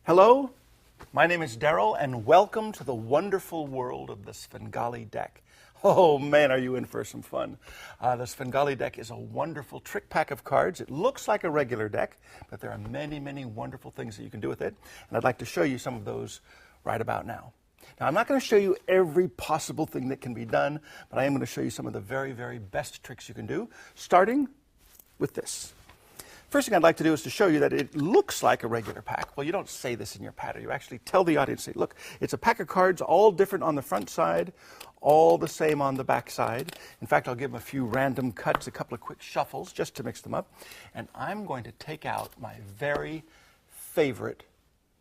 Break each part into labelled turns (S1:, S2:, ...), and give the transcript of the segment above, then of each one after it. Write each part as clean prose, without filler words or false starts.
S1: Hello, my name is Daryl, and welcome to the wonderful world of the Svengali deck. Oh man, are you in for some fun. The Svengali deck is a wonderful trick pack of cards. It looks like a regular deck, but there are many, many wonderful things that you can do with it, and I'd like to show you some of those right about now. Now, I'm not going to show you every possible thing that can be done, but I am going to show you some of the very, very best tricks you can do, starting with this. First thing I'd like to do is to show you that it looks like a regular pack. Well, you don't say this in your patter. You actually tell the audience, say, look, it's a pack of cards, all different on the front side, all the same on the back side. In fact, I'll give them a few random cuts, a couple of quick shuffles just to mix them up. And I'm going to take out my very favorite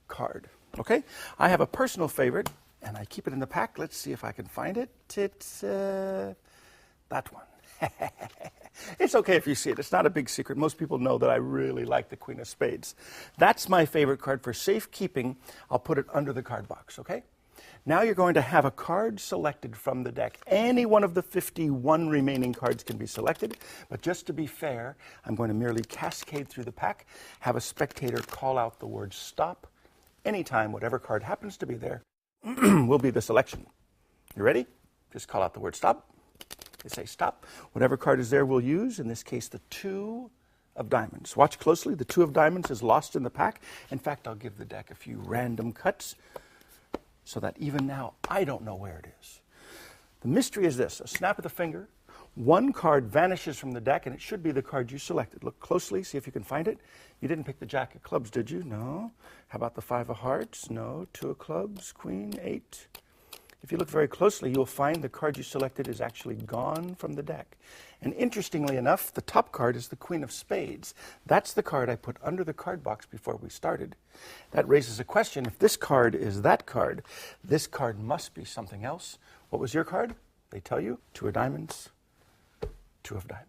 S1: card. Okay? I have a personal favorite, and I keep it in the pack. Let's see if I can find it. It's that one. It's okay if you see it. It's not a big secret. Most people know that I really like the Queen of Spades. That's my favorite card for safekeeping. I'll put it under the card box, okay? Now you're going to have a card selected from the deck. Any one of the 51 remaining cards can be selected, but just to be fair, I'm going to merely cascade through the pack, have a spectator call out the word stop. Anytime, whatever card happens to be there will be the selection. You ready? Just call out the word stop. They say stop. Whatever card is there we'll use, in this case the 2 of diamonds. Watch closely. The 2 of diamonds is lost in the pack. In fact, I'll give the deck a few random cuts so that even now I don't know where it is. The mystery is this. A snap of the finger, one card vanishes from the deck, and it should be the card you selected. Look closely, see if you can find it. You didn't pick the Jack of Clubs, did you? No. How about the 5 of Hearts? No. 2 of Clubs, Queen, 8. If you look very closely, you'll find the card you selected is actually gone from the deck. And interestingly enough, the top card is the Queen of Spades. That's the card I put under the card box before we started. That raises a question. If this card is that card, this card must be something else. What was your card? They tell you, 2 of diamonds, 2 of diamonds.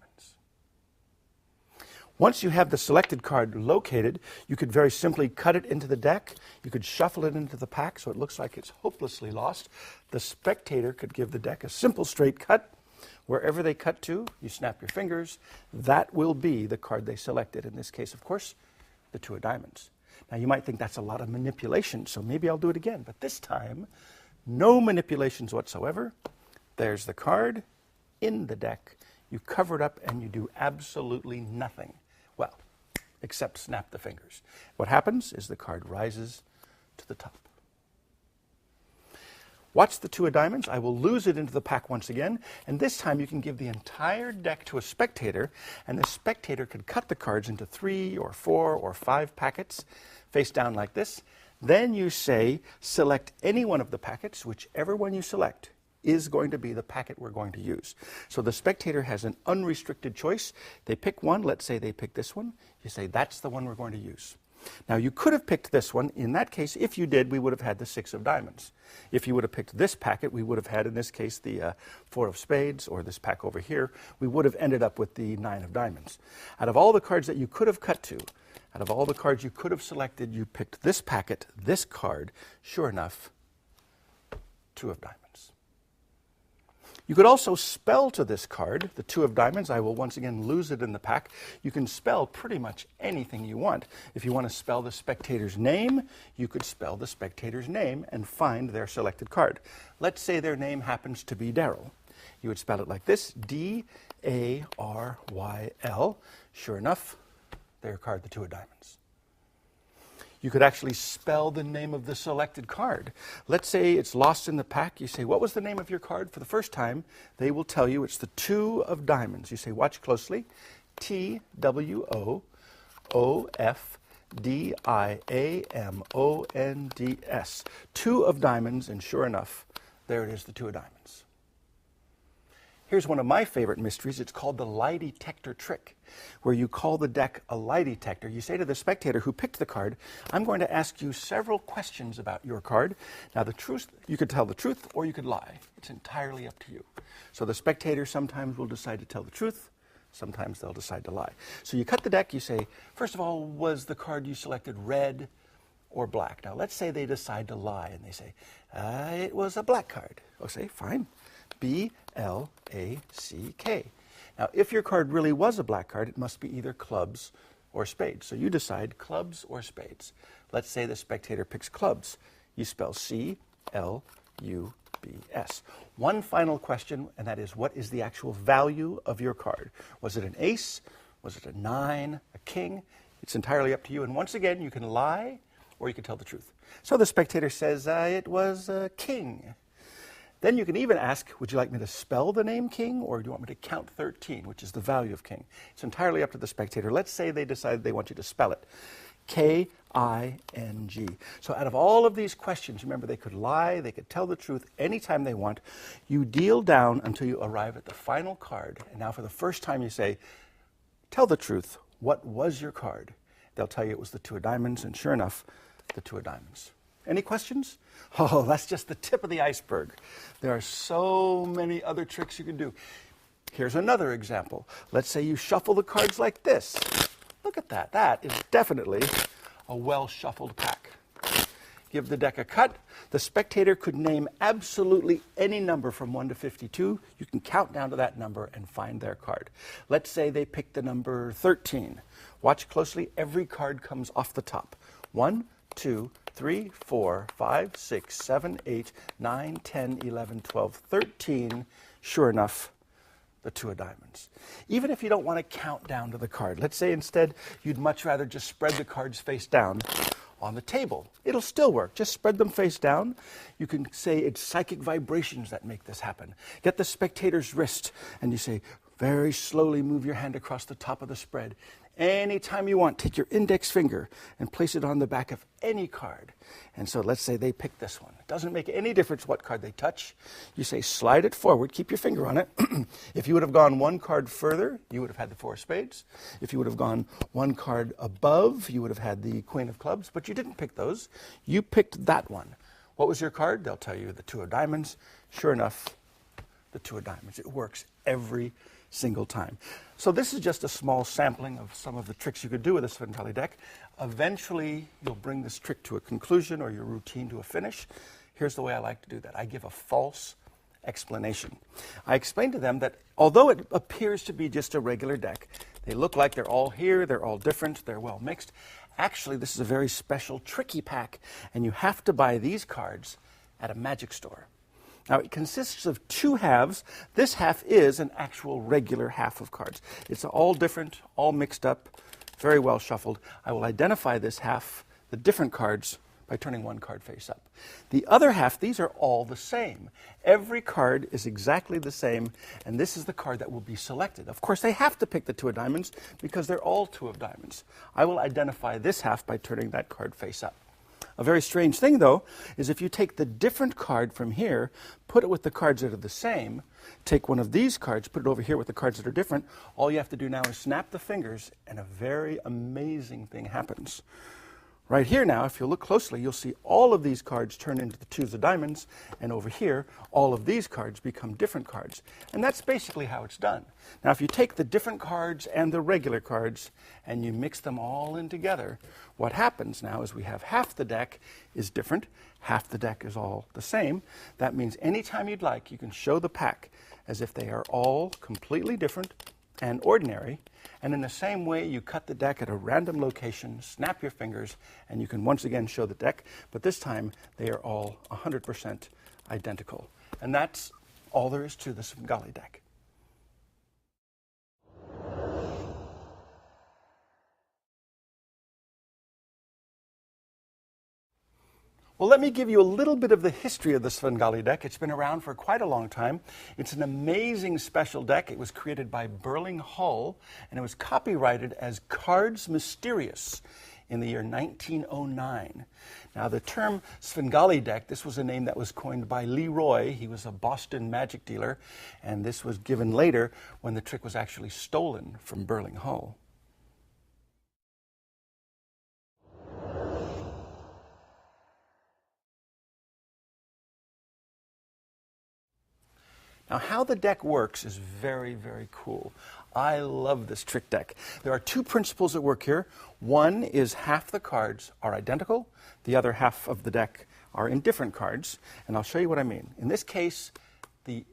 S1: Once you have the selected card located, you could very simply cut it into the deck. You could shuffle it into the pack so it looks like it's hopelessly lost. The spectator could give the deck a simple straight cut. Wherever they cut to, you snap your fingers. That will be the card they selected. In this case, of course, the 2 of diamonds. Now, you might think that's a lot of manipulation, so maybe I'll do it again. But this time, no manipulations whatsoever. There's the card in the deck. You cover it up and you do absolutely nothing. Well, except snap the fingers. What happens is the card rises to the top. Watch the 2 of diamonds. I will lose it into the pack once again, and this time you can give the entire deck to a spectator, and the spectator could cut the cards into 3 or 4 or 5 packets, face down like this. Then you say, select any one of the packets, whichever one you select is going to be the packet we're going to use. So the spectator has an unrestricted choice. They pick one. Let's say they pick this one. You say, that's the one we're going to use. Now, you could have picked this one. In that case, if you did, we would have had the 6 of diamonds. If you would have picked this packet, we would have had, in this case, the 4 of spades, or this pack over here. We would have ended up with the 9 of diamonds. Out of all the cards that you could have cut to, out of all the cards you could have selected, you picked this packet, this card. Sure enough, 2 of diamonds. You could also spell to this card, the 2 of diamonds. I will once again lose it in the pack. You can spell pretty much anything you want. If you want to spell the spectator's name, you could spell the spectator's name and find their selected card. Let's say their name happens to be Daryl. You would spell it like this, D-A-R-Y-L. Sure enough, their card, the 2 of diamonds. You could actually spell the name of the selected card. Let's say it's lost in the pack. You say, what was the name of your card? For the first time, they will tell you it's the 2 of diamonds. You say, watch closely. T-W-O-O-F-D-I-A-M-O-N-D-S. 2 of diamonds, and sure enough, there it is, the 2 of diamonds. Here's one of my favorite mysteries. It's called the lie detector trick, where you call the deck a lie detector. You say to the spectator who picked the card, I'm going to ask you several questions about your card. Now, the truth, you could tell the truth or you could lie. It's entirely up to you. So the spectator sometimes will decide to tell the truth. Sometimes they'll decide to lie. So you cut the deck. You say, first of all, was the card you selected red or black? Now, let's say they decide to lie and they say, it was a black card. I'll say, fine. B-L-A-C-K. Now, if your card really was a black card, it must be either clubs or spades. So you decide clubs or spades. Let's say the spectator picks clubs. You spell C-L-U-B-S. One final question, and that is, what is the actual value of your card? Was it an ace? Was it a 9? A king? It's entirely up to you. And once again, you can lie or you can tell the truth. So the spectator says, it was a king. Then you can even ask, would you like me to spell the name king, or do you want me to count 13, which is the value of king? It's entirely up to the spectator. Let's say they decide they want you to spell it. K-I-N-G. So out of all of these questions, remember, they could lie, they could tell the truth anytime they want. You deal down until you arrive at the final card. And now for the first time you say, tell the truth. What was your card? They'll tell you it was the 2 of diamonds, and sure enough, the 2 of diamonds. Any questions? Oh, that's just the tip of the iceberg. There are so many other tricks you can do. Here's another example. Let's say you shuffle the cards like this. Look at that. That is definitely a well-shuffled pack. Give the deck a cut. The spectator could name absolutely any number from 1 to 52. You can count down to that number and find their card. Let's say they picked the number 13. Watch closely. Every card comes off the top. 1, 2, 3, 4, 5, 6, 7, 8, 9, 10, 11, 12, 13. Sure enough, the 2 of diamonds. Even if you don't want to count down to the card, let's say instead you'd much rather just spread the cards face down on the table. It'll still work. Just spread them face down. You can say it's psychic vibrations that make this happen. Get the spectator's wrist and you say, very slowly move your hand across the top of the spread. Anytime you want, take your index finger and place it on the back of any card. And so let's say they pick this one. It doesn't make any difference what card they touch. You say slide it forward, keep your finger on it. If you would have gone 1 card further, you would have had the 4 of spades. If you would have gone 1 card above, you would have had the queen of clubs, but you didn't pick those. You picked that one. What was your card? They'll tell you the 2 of diamonds. Sure enough, the 2 of diamonds. It works every single time. So this is just a small sampling of some of the tricks you could do with a Svengali deck. Eventually, you'll bring this trick to a conclusion or your routine to a finish. Here's the way I like to do that. I give a false explanation. I explain to them that although it appears to be just a regular deck, they look like they're all here, they're all different, they're well mixed. Actually, this is a very special, tricky pack, and you have to buy these cards at a magic store. Now, it consists of 2 halves. This half is an actual regular half of cards. It's all different, all mixed up, very well shuffled. I will identify this half, the different cards, by turning 1 card face up. The other half, these are all the same. Every card is exactly the same, and this is the card that will be selected. Of course, they have to pick the 2 of diamonds because they're all 2 of diamonds. I will identify this half by turning that card face up. A very strange thing, though, is if you take the different card from here, put it with the cards that are the same, take one of these cards, put it over here with the cards that are different, all you have to do now is snap the fingers, and a very amazing thing happens. Right here now, if you look closely, you'll see all of these cards turn into the 2s of diamonds, and over here, all of these cards become different cards. And that's basically how it's done. Now, if you take the different cards and the regular cards, and you mix them all in together, what happens now is we have half the deck is different, half the deck is all the same. That means anytime you'd like, you can show the pack as if they are all completely different and ordinary. And in the same way, you cut the deck at a random location, snap your fingers, and you can once again show the deck. But this time, they are all 100% identical. And that's all there is to the Svengali deck. Well, let me give you a little bit of the history of the Svengali deck. It's been around for quite a long time. It's an amazing special deck. It was created by Burling Hull, and it was copyrighted as Cards Mysterious in the year 1909. Now, the term Svengali deck, this was a name that was coined by Leroy. He was a Boston magic dealer, and this was given later when the trick was actually stolen from Burling Hull. Now, how the deck works is very, very cool. I love this trick deck. There are 2 principles at work here. One is half the cards are identical. The other half of the deck are in different cards. And I'll show you what I mean. In this case, the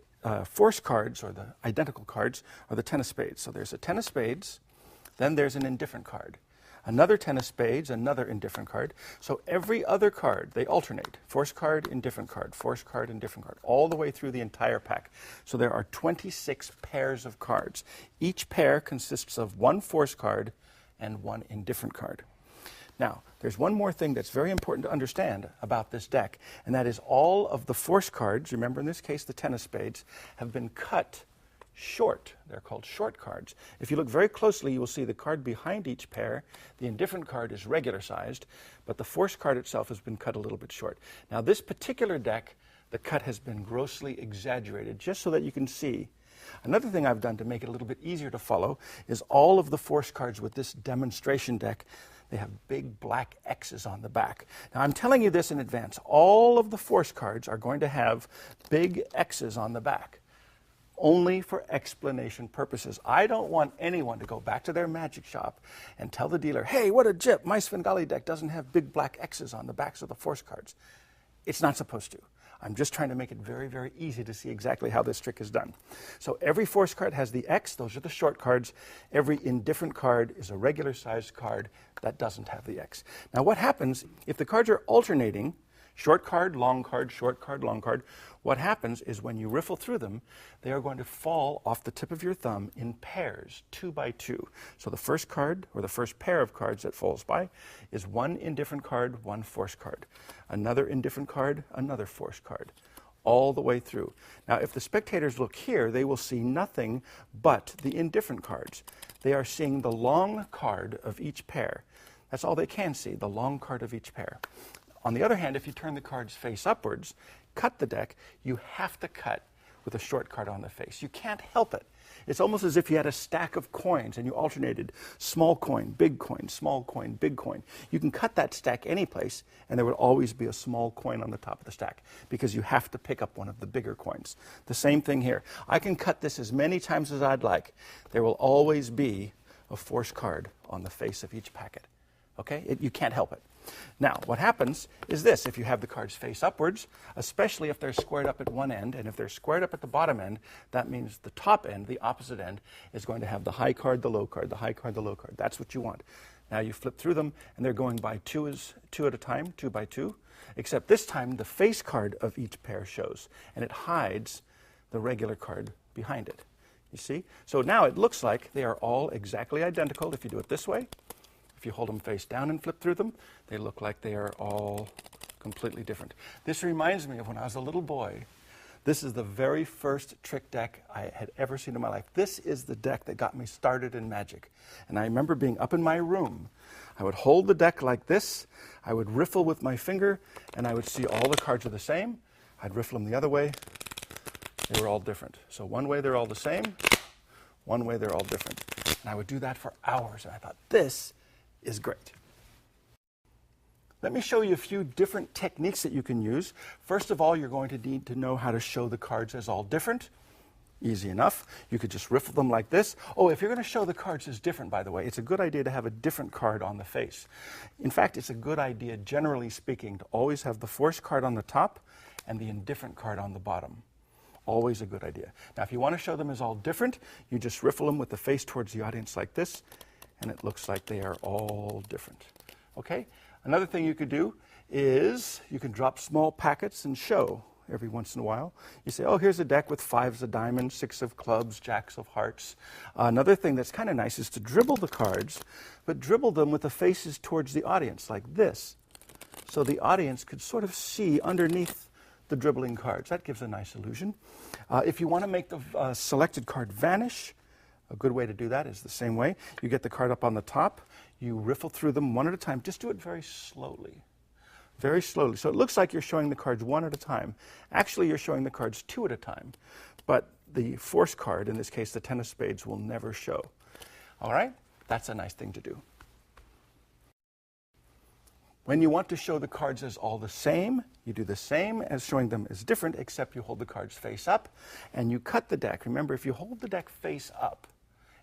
S1: force cards, or the identical cards, are the 10 of spades. So there's a 10 of spades, then there's an indifferent card. another 10 of spades, another indifferent card. So every other card, they alternate. Force card, indifferent card, force card, indifferent card, all the way through the entire pack. So there are 26 pairs of cards. Each pair consists of one force card and one indifferent card. Now, there's one more thing that's very important to understand about this deck, and that is all of the force cards, remember in this case the 10 of spades, have been cut short. They're called short cards. If you look very closely, you will see the card behind each pair. The indifferent card is regular sized, but the force card itself has been cut a little bit short. Now, this particular deck, the cut has been grossly exaggerated, just so that you can see. Another thing I've done to make it a little bit easier to follow is all of the force cards with this demonstration deck, they have big black X's on the back. Now, I'm telling you this in advance. All of the force cards are going to have big X's on the back, only for explanation purposes. I don't want anyone to go back to their magic shop and tell the dealer, hey, what a jip, my Svengali deck doesn't have big black X's on the backs of the force cards. It's not supposed to. I'm just trying to make it very, very easy to see exactly how this trick is done. So every force card has the X. Those are the short cards. Every indifferent card is a regular sized card that doesn't have the X. Now, what happens if the cards are alternating, short card, long card, short card, long card, what happens is when you riffle through them, they are going to fall off the tip of your thumb in pairs, 2 by 2. So the first card, or the first pair of cards that falls by, is one indifferent card, one force card. Another indifferent card, another force card, all the way through. Now, if the spectators look here, they will see nothing but the indifferent cards. They are seeing the long card of each pair. That's all they can see, the long card of each pair. On the other hand, if you turn the cards face upwards, cut the deck, you have to cut with a short card on the face. You can't help it. It's almost as if you had a stack of coins and you alternated small coin, big coin, small coin, big coin. You can cut that stack any place, and there would always be a small coin on the top of the stack because you have to pick up one of the bigger coins. The same thing here. I can cut this as many times as I'd like. There will always be a force card on the face of each packet. Okay? You can't help it. Now, what happens is this. If you have the cards face upwards, especially if they're squared up at one end, and if they're squared up at the bottom end, that means the top end, the opposite end, is going to have the high card, the low card, the high card, the low card. That's what you want. Now you flip through them, and they're going by two at a time, 2 by 2, except this time the face card of each pair shows, and it hides the regular card behind it. You see? So now it looks like they are all exactly identical if you do it this way. If you hold them face down and flip through them, they look like they are all completely different. This reminds me of when I was a little boy. This is the very first trick deck I had ever seen in my life. This is the deck that got me started in magic. And I remember being up in my room. I would hold the deck like this. I would riffle with my finger, and I would see all the cards are the same. I'd riffle them the other way. They were all different. So one way they're all the same, one way they're all different. And I would do that for hours, and I thought, this is great. Let me show you a few different techniques that you can use. First of all, you're going to need to know how to show the cards as all different. Easy enough. You could just riffle them like this. Oh, if you're going to show the cards as different, by the way, it's a good idea to have a different card on the face. In fact, it's a good idea, generally speaking, to always have the force card on the top and the indifferent card on the bottom. Always a good idea. Now, if you want to show them as all different, you just riffle them with the face towards the audience like this, and it looks like they are all different. Okay? Another thing you could do is you can drop small packets and show every once in a while. You say, oh, here's a deck with 5s of diamonds, 6 of clubs, jacks of hearts. Another thing that's kind of nice is to dribble the cards, but dribble them with the faces towards the audience like this, so the audience could sort of see underneath the dribbling cards. That gives a nice illusion. If you want to make the selected card vanish, a good way to do that is the same way. You get the card up on the top, you riffle through them one at a time. Just do it very slowly. Very slowly. So it looks like you're showing the cards one at a time. Actually, you're showing the cards 2 at a time. But the force card, in this case the 10 of spades, will never show. All right? That's a nice thing to do. When you want to show the cards as all the same, you do the same as showing them as different, except you hold the cards face up and you cut the deck. Remember, if you hold the deck face up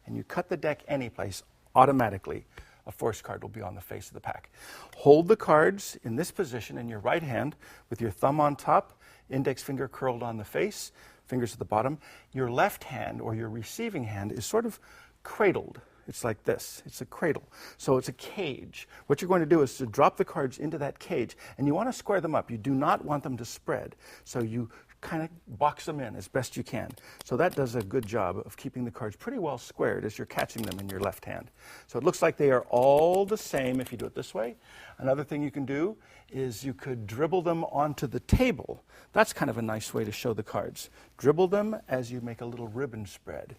S1: and you cut the deck any place, automatically a force card will be on the face of the pack. Hold the cards in this position in your right hand with your thumb on top, index finger curled on the face, fingers at the bottom. Your left hand, or your receiving hand, is sort of cradled It's like this. It's a cradle. So it's a cage. What you're going to do is to drop the cards into that cage, and you want to square them up. You do not want them to spread. So you kind of box them in as best you can. So that does a good job of keeping the cards pretty well squared as you're catching them in your left hand. So it looks like they are all the same if you do it this way. Another thing you can do is you could dribble them onto the table. That's kind of a nice way to show the cards. Dribble them as you make a little ribbon spread.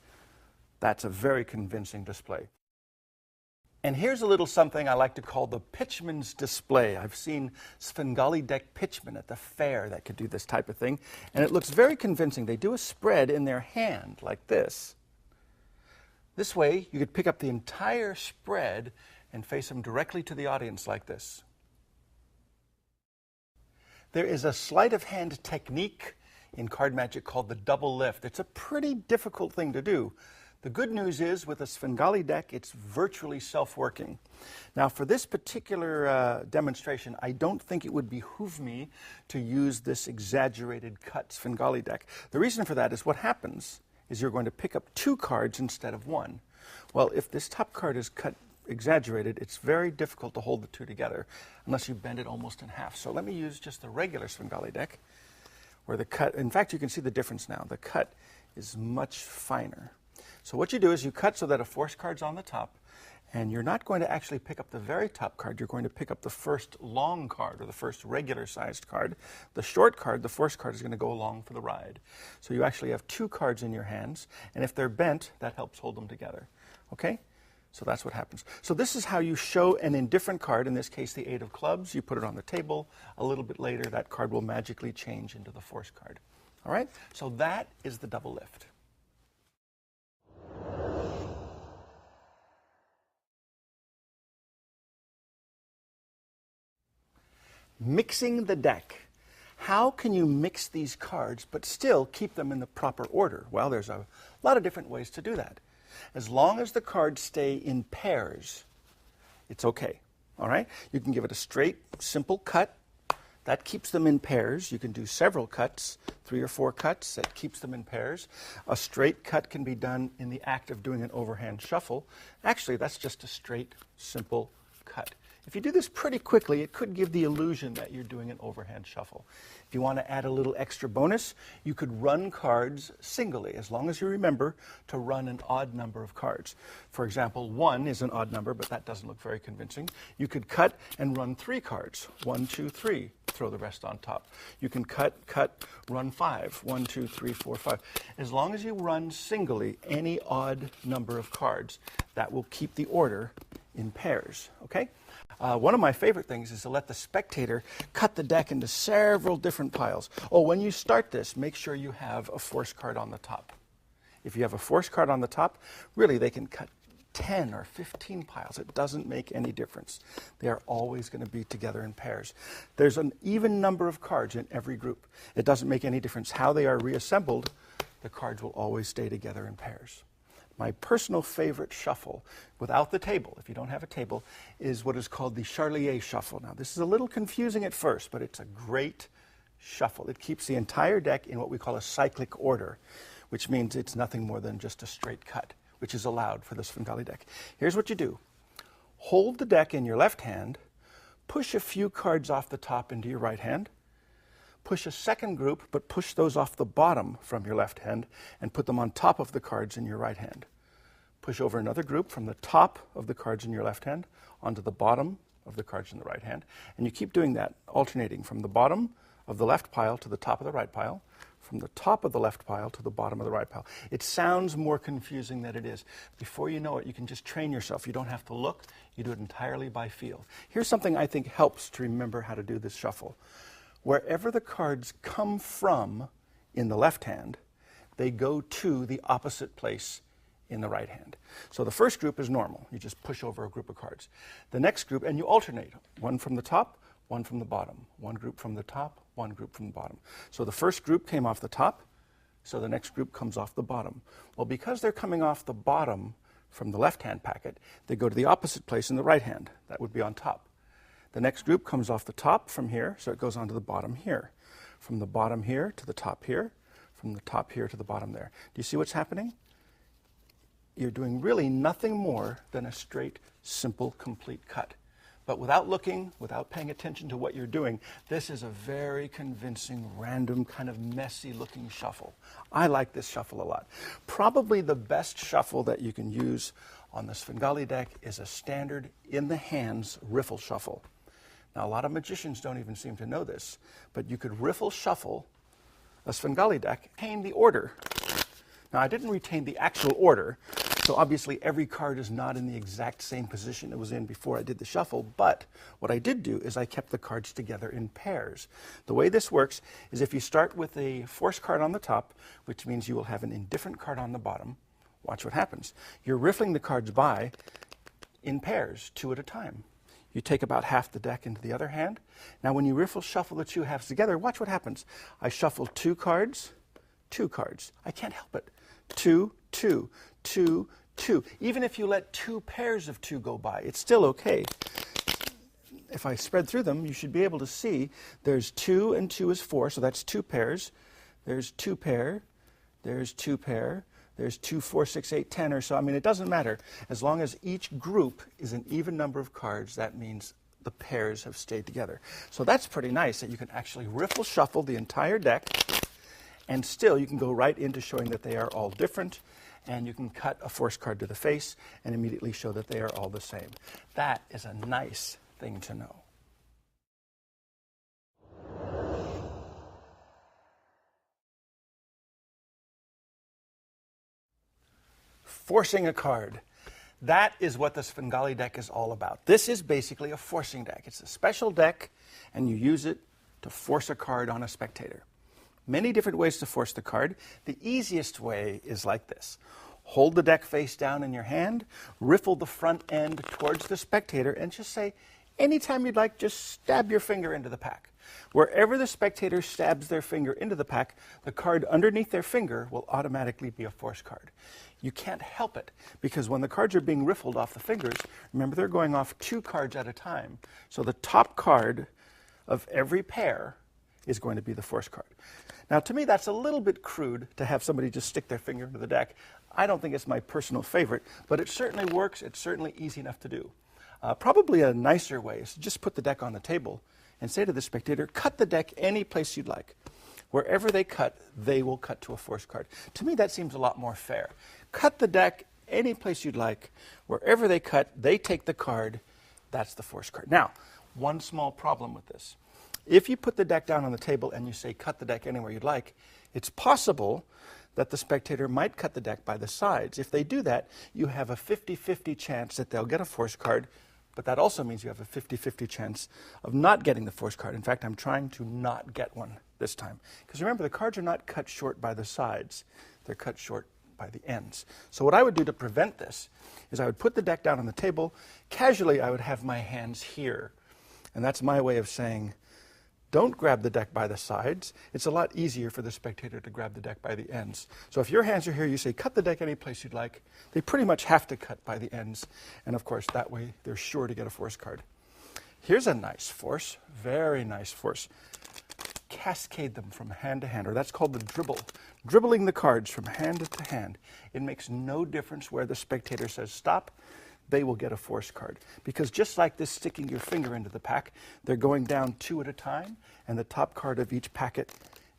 S1: That's a very convincing display. And here's a little something I like to call the pitchman's display. I've seen Svengali deck pitchmen at the fair that could do this type of thing, and it looks very convincing. They do a spread in their hand like this. This way, you could pick up the entire spread and face them directly to the audience like this. There is a sleight of hand technique in card magic called the double lift. It's a pretty difficult thing to do. The good news is, with a Svengali deck, it's virtually self-working. Now, for this particular demonstration, I don't think it would behoove me to use this exaggerated cut Svengali deck. The reason for that is what happens is you're going to pick up 2 cards instead of 1. Well, if this top card is cut exaggerated, it's very difficult to hold the 2 together unless you bend it almost in half. So let me use just the regular Svengali deck, where the cut, in fact, you can see the difference now. The cut is much finer. So what you do is you cut so that a force card's on the top, and you're not going to actually pick up the very top card. You're going to pick up the first long card, or the first regular-sized card. The short card, the force card, is going to go along for the ride. So you actually have 2 cards in your hands, and if they're bent, that helps hold them together. Okay? So that's what happens. So this is how you show an indifferent card, in this case the 8 of clubs. You put it on the table. A little bit later, that card will magically change into the force card. All right? So that is the double lift. Mixing the deck. How can you mix these cards but still keep them in the proper order? Well, there's a lot of different ways to do that. As long as the cards stay in pairs, it's okay. All right? You can give it a straight, simple cut. That keeps them in pairs. You can do several cuts, 3 or 4 cuts. That keeps them in pairs. A straight cut can be done in the act of doing an overhand shuffle. Actually, that's just a straight, simple cut. If you do this pretty quickly, it could give the illusion that you're doing an overhand shuffle. If you want to add a little extra bonus, you could run cards singly, as long as you remember to run an odd number of cards. For example, 1 is an odd number, but that doesn't look very convincing. You could cut and run 3 cards. 1, 2, 3. Throw the rest on top. You can cut, run 5. 1, 2, 3, 4, 5. As long as you run singly any odd number of cards, that will keep the order in pairs. Okay? One of my favorite things is to let the spectator cut the deck into several different piles. Oh, when you start this, make sure you have a force card on the top. If you have a force card on the top, really they can cut 10 or 15 piles. It doesn't make any difference. They are always going to be together in pairs. There's an even number of cards in every group. It doesn't make any difference how they are reassembled. The cards will always stay together in pairs. My personal favorite shuffle, without the table, if you don't have a table, is what is called the Charlier shuffle. Now, this is a little confusing at first, but it's a great shuffle. It keeps the entire deck in what we call a cyclic order, which means it's nothing more than just a straight cut, which is allowed for the Svengali deck. Here's what you do. Hold the deck in your left hand, push a few cards off the top into your right hand, push a second group, but push those off the bottom from your left hand and put them on top of the cards in your right hand. Push over another group from the top of the cards in your left hand onto the bottom of the cards in the right hand. And you keep doing that, alternating from the bottom of the left pile to the top of the right pile, from the top of the left pile to the bottom of the right pile. It sounds more confusing than it is. Before you know it, you can just train yourself. You don't have to look. You do it entirely by feel. Here's something I think helps to remember how to do this shuffle. Wherever the cards come from in the left hand, they go to the opposite place in the right hand. So the first group is normal. You just push over a group of cards. The next group, and you alternate, one from the top, one from the bottom. One group from the top, one group from the bottom. So the first group came off the top, so the next group comes off the bottom. Well, because they're coming off the bottom from the left-hand packet, they go to the opposite place in the right hand. That would be on top. The next group comes off the top from here, so it goes onto the bottom here. From the bottom here to the top here, from the top here to the bottom there. Do you see what's happening? you're doing really nothing more than a straight, simple, complete cut. But without looking, without paying attention to what you're doing, this is a very convincing, random, kind of messy looking shuffle. I like this shuffle a lot. Probably the best shuffle that you can use on the Svengali deck is a standard in the hands riffle shuffle. Now, a lot of magicians don't even seem to know this, but you could riffle shuffle a Svengali deck, retain the order. Now, I didn't retain the actual order, so obviously every card is not in the exact same position it was in before I did the shuffle, but what I did do is I kept the cards together in pairs. The way this works is if you start with a force card on the top, which means you will have an indifferent card on the bottom, watch what happens. You're riffling the cards by in pairs, 2 at a time. You take about half the deck into the other hand. Now when you riffle shuffle the 2 halves together, watch what happens. I shuffle 2 cards, 2 cards. I can't help it. 2, 2, 2, 2. Even if you let 2 pairs of 2 go by, it's still okay. If I spread through them, you should be able to see there's 2 and 2 is 4, so that's 2 pairs. There's 2 pair, there's 2 pair, there's 2, 4, 6, 8, 10 or so. I mean, it doesn't matter. As long as each group is an even number of cards, that means the pairs have stayed together. So that's pretty nice that you can actually riffle shuffle the entire deck, and still you can go right into showing that they are all different, and you can cut a force card to the face and immediately show that they are all the same. That is a nice thing to know. Forcing a card. That is what the Svengali deck is all about. This is basically a forcing deck. It's a special deck, and you use it to force a card on a spectator. Many different ways to force the card. The easiest way is like this. Hold the deck face down in your hand, riffle the front end towards the spectator, and just say, anytime you'd like, just stab your finger into the pack. Wherever the spectator stabs their finger into the pack, the card underneath their finger will automatically be a force card. You can't help it, because when the cards are being riffled off the fingers, remember they're going off 2 cards at a time. So the top card of every pair is going to be the force card. Now, to me, that's a little bit crude to have somebody just stick their finger into the deck. I don't think it's my personal favorite, but it certainly works. It's certainly easy enough to do. Probably a nicer way is to just put the deck on the table and say to the spectator, cut the deck any place you'd like. Wherever they cut, they will cut to a force card. To me, that seems a lot more fair. Cut the deck any place you'd like. Wherever they cut, they take the card. That's the force card. Now, one small problem with this. If you put the deck down on the table and you say cut the deck anywhere you'd like, it's possible that the spectator might cut the deck by the sides. If they do that, you have a 50-50 chance that they'll get a force card, but that also means you have a 50-50 chance of not getting the force card. In fact, I'm trying to not get one this time. Because remember, the cards are not cut short by the sides. They're cut short by the ends. So what I would do to prevent this is I would put the deck down on the table. Casually, I would have my hands here. And that's my way of saying, don't grab the deck by the sides. It's a lot easier for the spectator to grab the deck by the ends. So if your hands are here, you say, cut the deck any place you'd like. They pretty much have to cut by the ends. And of course, that way, they're sure to get a force card. Here's a nice force, very nice force. Cascade them from hand to hand, or that's called the dribble. Dribbling the cards from hand to hand. It makes no difference where the spectator says stop. They will get a force card. Because just like this sticking your finger into the pack, they're going down 2 at a time, and the top card of each packet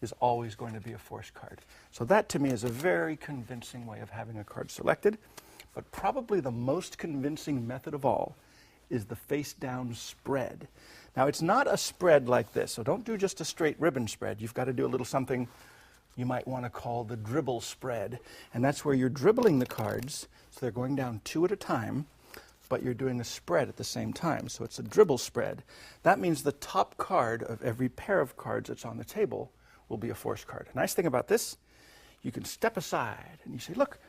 S1: is always going to be a force card. So that, to me, is a very convincing way of having a card selected. But probably the most convincing method of all is the face-down spread. Now, it's not a spread like this, so don't do just a straight ribbon spread. You've got to do a little something you might want to call the dribble spread. And that's where you're dribbling the cards, so they're going down 2 at a time, but you're doing a spread at the same time. So it's a dribble spread. That means the top card of every pair of cards that's on the table will be a force card. The nice thing about this, you can step aside and you say, look,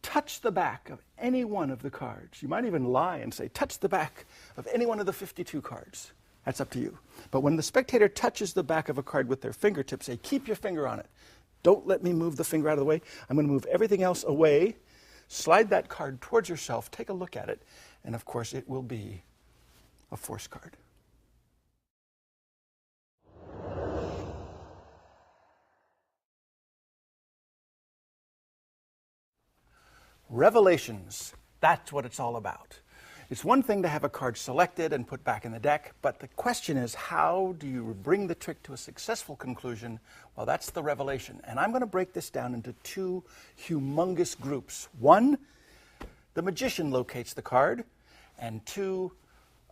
S1: touch the back of any one of the cards. You might even lie and say, touch the back of any one of the 52 cards. That's up to you. But when the spectator touches the back of a card with their fingertips, say, keep your finger on it. Don't let me move the finger out of the way. I'm going to move everything else away. Slide that card towards yourself, take a look at it, and of course it will be a force card. Revelations, that's what it's all about. It's one thing to have a card selected and put back in the deck, but the question is, how do you bring the trick to a successful conclusion? Well, that's the revelation. And I'm going to break this down into two humongous groups. One, the magician locates the card, and two,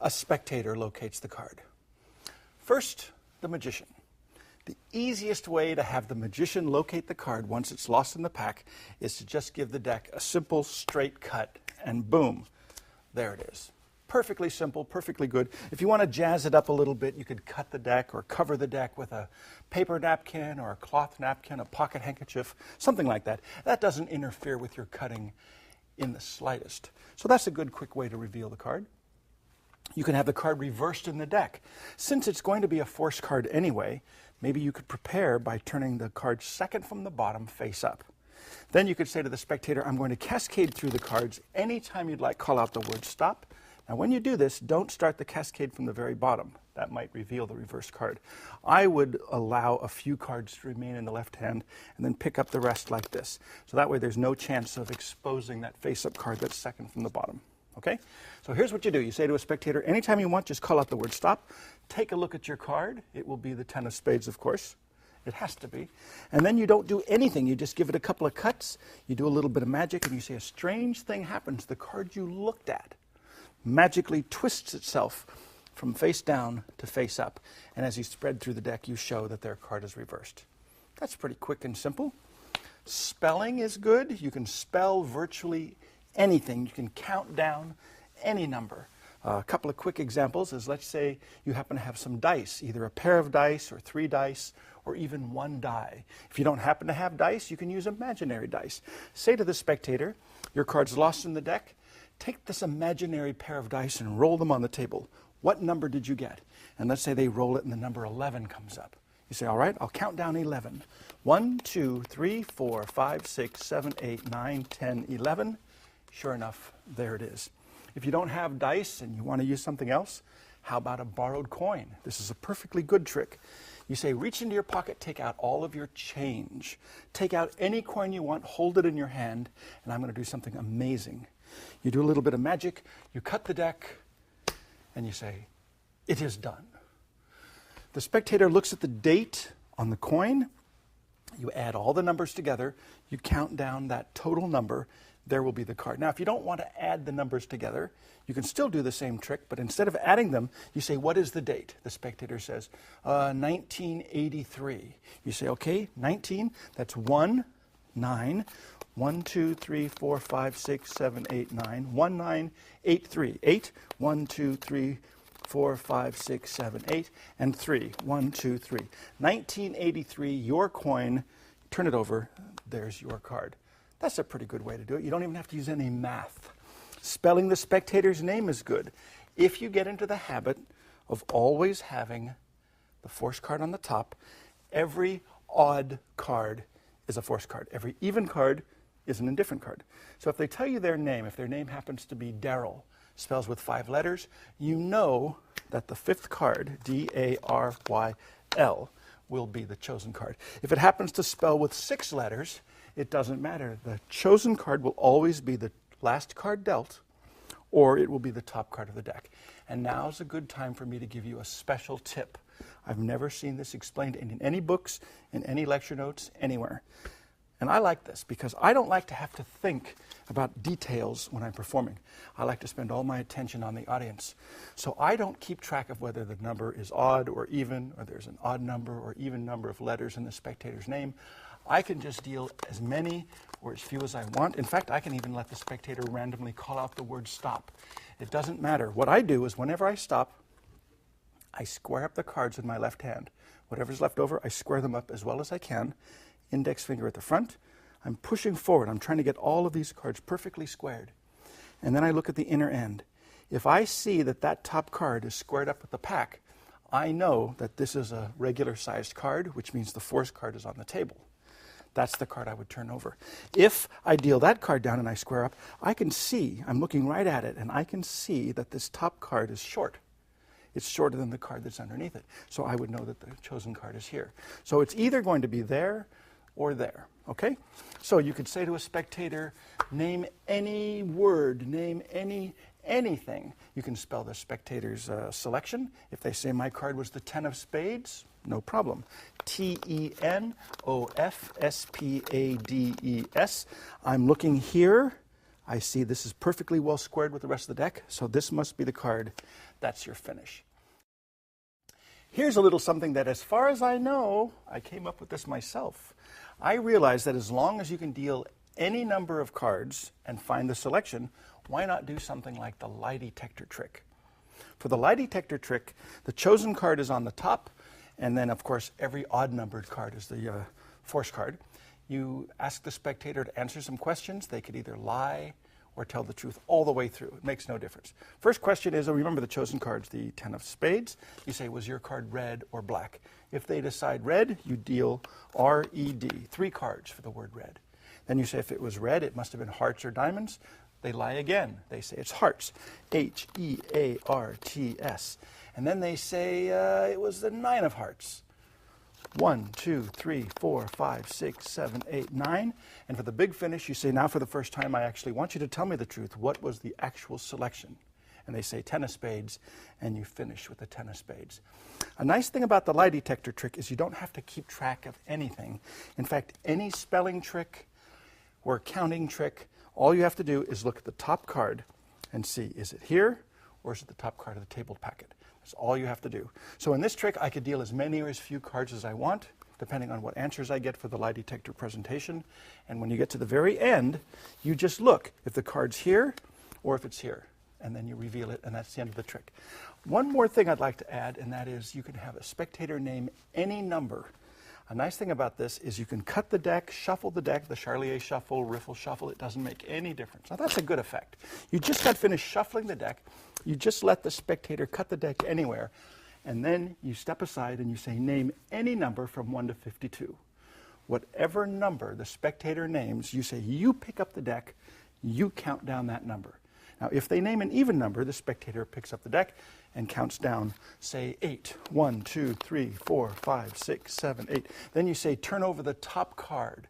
S1: a spectator locates the card. First, the magician. The easiest way to have the magician locate the card once it's lost in the pack is to just give the deck a simple straight cut, and boom, there it is. Perfectly simple, perfectly good. If you want to jazz it up a little bit, you could cut the deck or cover the deck with a paper napkin or a cloth napkin, a pocket handkerchief, something like that. That doesn't interfere with your cutting in the slightest. So that's a good, quick way to reveal the card. You can have the card reversed in the deck. Since it's going to be a force card anyway, maybe you could prepare by turning the card second from the bottom face up. Then you could say to the spectator, I'm going to cascade through the cards. Anytime you'd like, call out the word stop. Now when you do this, don't start the cascade from the very bottom. That might reveal the reversed card. I would allow a few cards to remain in the left hand and then pick up the rest like this. So that way there's no chance of exposing that face-up card that's second from the bottom. Okay? So here's what you do. You say to a spectator, anytime you want, just call out the word stop. Take a look at your card. It will be the 10 of spades, of course. It has to be. And then you don't do anything. You just give it a couple of cuts. You do a little bit of magic, and you say a strange thing happens. The card you looked at magically twists itself from face down to face up. And as you spread through the deck, you show that their card is reversed. That's pretty quick and simple. Spelling is good. You can spell virtually anything. You can count down any number. A couple of quick examples is, let's say you happen to have some dice, either a pair of dice or 3 dice or even 1 die. If you don't happen to have dice, you can use imaginary dice. Say to the spectator, your card's lost in the deck. Take this imaginary pair of dice and roll them on the table. What number did you get? And let's say they roll it and the number 11 comes up. You say, all right, I'll count down 11. 1, 2, 3, 4, 5, 6, 7, 8, 9, 10, 11. Sure enough, there it is. If you don't have dice and you want to use something else, how about a borrowed coin? This is a perfectly good trick. You say, reach into your pocket, take out all of your change. Take out any coin you want, hold it in your hand, and I'm going to do something amazing. You do a little bit of magic, you cut the deck, and you say, it is done. The spectator looks at the date on the coin. You add all the numbers together. You count down that total number. There will be the card. Now, if you don't want to add the numbers together, you can still do the same trick, but instead of adding them, you say, what is the date? The spectator says, 1983. You say, okay, 19, that's 1, 9, 1, 2, 3, 4, 5, 6, 7, 8, 9, 1, 9, 8, 3, 8, 1, 2, 3, 4, 5, 6, 7, 8, and 3, 1, 2, 3. 1983, your coin, turn it over, there's your card. That's a pretty good way to do it. You don't even have to use any math. Spelling the spectator's name is good. If you get into the habit of always having the force card on the top, every odd card is a force card. Every even card is an indifferent card. So if they tell you their name, if their name happens to be Daryl, spells with 5 letters, you know that the 5th card, D-A-R-Y-L, will be the chosen card. If it happens to spell with 6 letters, it doesn't matter. The chosen card will always be the last card dealt, or it will be the top card of the deck. And now's a good time for me to give you a special tip. I've never seen this explained in any books, in any lecture notes, anywhere. And I like this because I don't like to have to think about details when I'm performing. I like to spend all my attention on the audience. So I don't keep track of whether the number is odd or even, or there's an odd number or even number of letters in the spectator's name. I can just deal as many or as few as I want. In fact, I can even let the spectator randomly call out the word stop. It doesn't matter. What I do is whenever I stop, I square up the cards in my left hand. Whatever's left over, I square them up as well as I can. Index finger at the front. I'm pushing forward. I'm trying to get all of these cards perfectly squared. And then I look at the inner end. If I see that that top card is squared up with the pack, I know that this is a regular sized card, which means the force card is on the table. That's the card I would turn over. If I deal that card down and I square up, I can see, I'm looking right at it, and I can see that this top card is short. It's shorter than the card that's underneath it. So I would know that the chosen card is here. So it's either going to be there, or there, okay? So you could say to a spectator, name any word, name anything. You can spell the spectator's selection. If they say my card was the 10 of spades, no problem. T-E-N-O-F-S-P-A-D-E-S. I'm looking here. I see this is perfectly well squared with the rest of the deck, so this must be the card. That's your finish. Here's a little something that, as far as I know, I came up with this myself. I realized that as long as you can deal any number of cards and find the selection, why not do something like the lie detector trick? For the lie detector trick, the chosen card is on the top, and then, of course, every odd-numbered card is the force card. You ask the spectator to answer some questions. They could either lie or tell the truth all the way through. It makes no difference. First question is, remember the chosen card's the 10 of spades. You say, was your card red or black? If they decide red, you deal R-E-D, 3 cards for the word red. Then you say, if it was red, it must have been hearts or diamonds. They lie again. They say it's hearts, H-E-A-R-T-S. And then they say it was the 9 of hearts. 1, 2, 3, 4, 5, 6, 7, 8, 9. And for the big finish, you say, now for the first time, I actually want you to tell me the truth. What was the actual selection? And they say 10 of spades, and you finish with the 10 of spades. A nice thing about the lie detector trick is you don't have to keep track of anything. In fact, any spelling trick or counting trick, all you have to do is look at the top card and see, is it here or is it the top card of the table packet? That's all you have to do. So in this trick, I could deal as many or as few cards as I want, depending on what answers I get for the lie detector presentation. And when you get to the very end, you just look if the card's here or if it's here. And then you reveal it, and that's the end of the trick. One more thing I'd like to add, and that is you can have a spectator name any number. A nice thing about this is you can cut the deck, shuffle the deck, the Charlier shuffle, riffle shuffle, it doesn't make any difference. Now that's a good effect. You just got finished shuffling the deck, you just let the spectator cut the deck anywhere, and then you step aside and you say, name any number from 1 to 52. Whatever number the spectator names, you say, you pick up the deck, you count down that number. Now, if they name an even number, the spectator picks up the deck and counts down, say 8. 1, 2, 3, 4, 5, 6, 7, 8. Then you say, turn over the top card,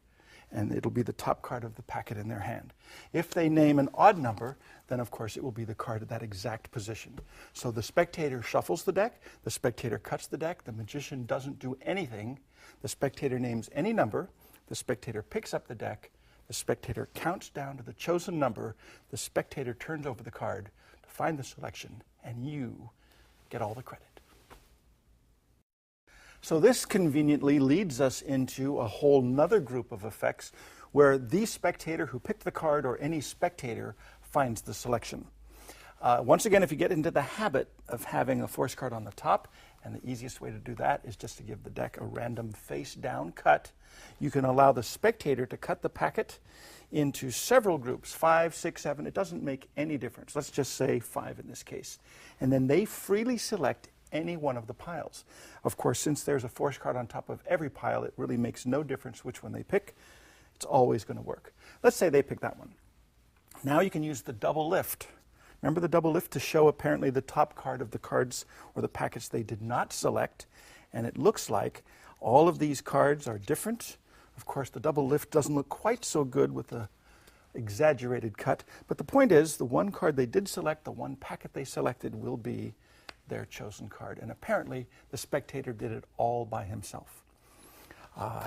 S1: and it'll be the top card of the packet in their hand. If they name an odd number, then of course it will be the card at that exact position. So the spectator shuffles the deck, the spectator cuts the deck, the magician doesn't do anything. The spectator names any number, the spectator picks up the deck, the spectator counts down to the chosen number, the spectator turns over the card to find the selection, and you get all the credit. So this conveniently leads us into a whole nother group of effects where the spectator who picked the card or any spectator finds the selection. Once again, if you get into the habit of having a force card on the top, and the easiest way to do that is just to give the deck a random face-down cut, you can allow the spectator to cut the packet into several groups, 5, 6, 7. It doesn't make any difference. Let's just say 5 in this case. And then they freely select any one of the piles. Of course, since there's a force card on top of every pile, it really makes no difference which one they pick. It's always going to work. Let's say they pick that one. Now you can use the double lift. Remember the double lift to show apparently the top card of the cards or the packets they did not select. And it looks like all of these cards are different. Of course, the double lift doesn't look quite so good with the exaggerated cut. But the point is, the one card they did select, the one packet they selected, will be their chosen card. And apparently, the spectator did it all by himself.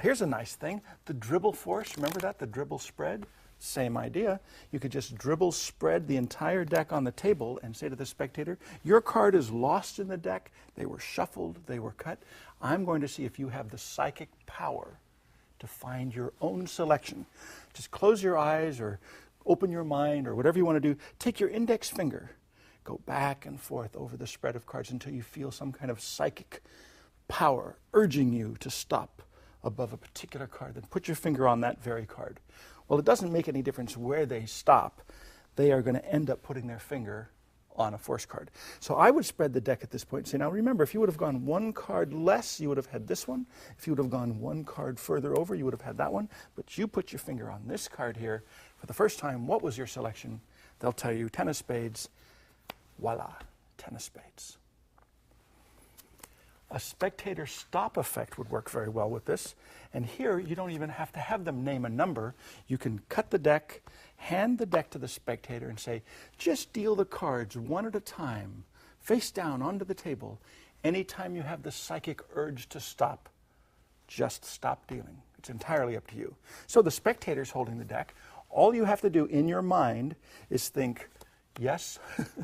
S1: Here's a nice thing. The dribble force, remember that? The dribble spread? Same idea. You could just dribble spread the entire deck on the table and say to the spectator, your card is lost in the deck. They were shuffled. They were cut. I'm going to see if you have the psychic power to find your own selection. Just close your eyes or open your mind or whatever you want to do. Take your index finger. Go back and forth over the spread of cards until you feel some kind of psychic power urging you to stop above a particular card. Then put your finger on that very card. Well, it doesn't make any difference where they stop. They are going to end up putting their finger on a force card. So I would spread the deck at this point and say, now remember, if you would have gone one card less, you would have had this one. If you would have gone one card further over, you would have had that one. But you put your finger on this card here. For the first time, what was your selection? They'll tell you 10 of spades. Voila, 10 of spades. A spectator stop effect would work very well with this. And here, you don't even have to have them name a number. You can cut the deck, hand the deck to the spectator and say, just deal the cards one at a time, face down onto the table. Anytime you have the psychic urge to stop, just stop dealing. It's entirely up to you. So the spectator's holding the deck. All you have to do in your mind is think, yes,